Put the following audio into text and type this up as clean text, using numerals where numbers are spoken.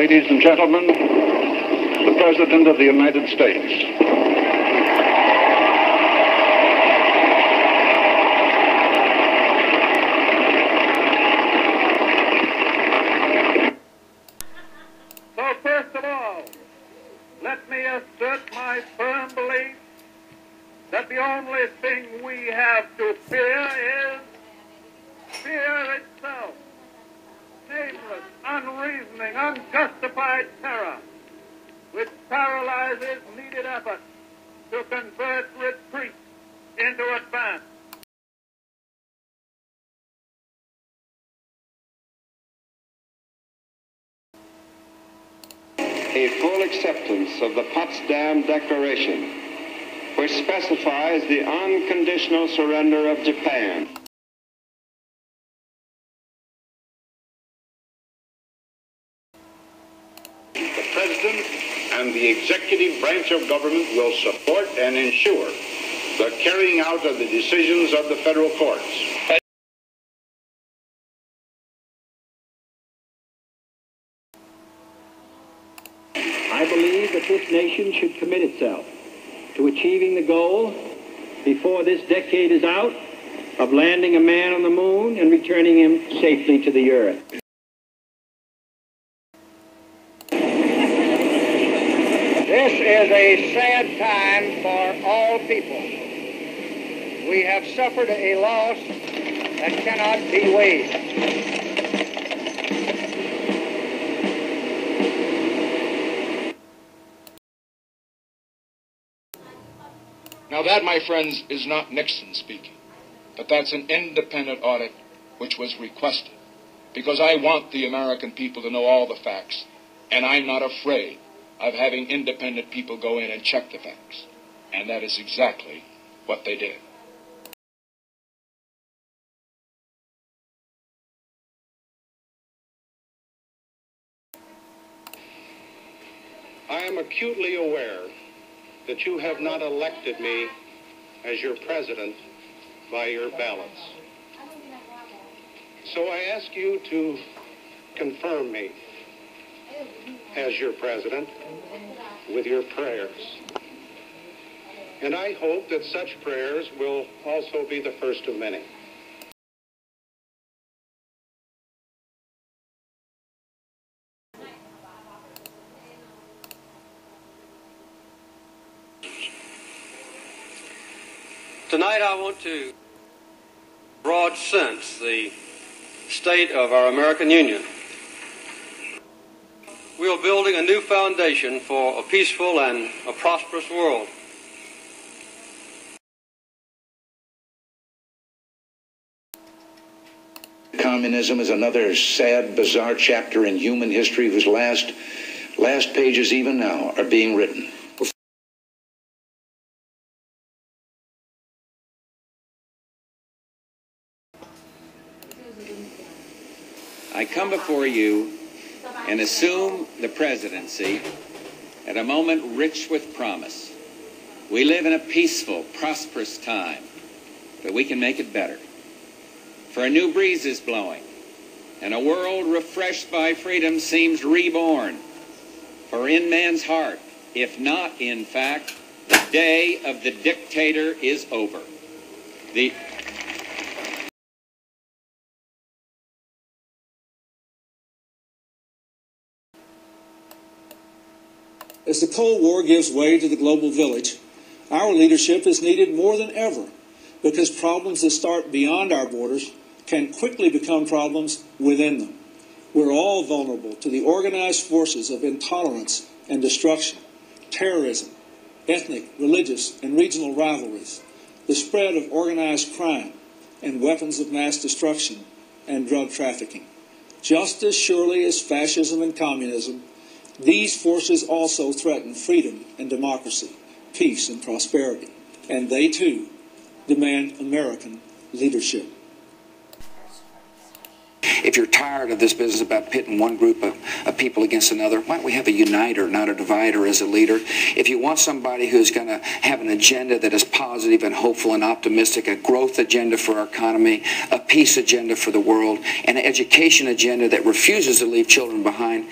Ladies and gentlemen, the President of the United States. So first of all, let me assert my firm belief that the only thing we have to fear is fear itself. Nameless, unreasoning, unjustified terror, which paralyzes needed effort to convert retreat into advance. A full acceptance of the Potsdam Declaration, which specifies the unconditional surrender of Japan. The President and the executive branch of government will support and ensure the carrying out of the decisions of the federal courts. I believe that this nation should commit itself to achieving the goal before this decade is out of landing a man on the moon and returning him safely to the earth. This is a sad time for all people. We have suffered a loss that cannot be weighed. Now that, my friends, is not Nixon speaking, but that's an independent audit which was requested, because I want the American people to know all the facts, and I'm not afraid of having independent people go in and check the facts. And that is exactly what they did. I am acutely aware that you have not elected me as your president by your ballots. So I ask you to confirm me as your president with your prayers. And I hope that such prayers will also be the first of many. Tonight I want to broad sense the state of our American Union. We are building a new foundation for a peaceful and a prosperous world. Communism is another sad, bizarre chapter in human history whose last pages even now are being written. I come before you and assume the presidency at a moment rich with promise. We live in a peaceful, prosperous time, but we can make it better. For a new breeze is blowing, and a world refreshed by freedom seems reborn. For in man's heart, if not in fact, the day of the dictator is over. As the Cold War gives way to the global village, our leadership is needed more than ever, because problems that start beyond our borders can quickly become problems within them. We're all vulnerable to the organized forces of intolerance and destruction, terrorism, ethnic, religious, and regional rivalries, the spread of organized crime, and weapons of mass destruction and drug trafficking. Just as surely as fascism and communism, these forces also threaten freedom and democracy, peace and prosperity, and they too demand American leadership. If you're tired of this business about pitting one group of people against another, why don't we have a uniter, not a divider, as a leader? If you want somebody who's going to have an agenda that is positive and hopeful and optimistic, a growth agenda for our economy, a peace agenda for the world, and an education agenda that refuses to leave children behind,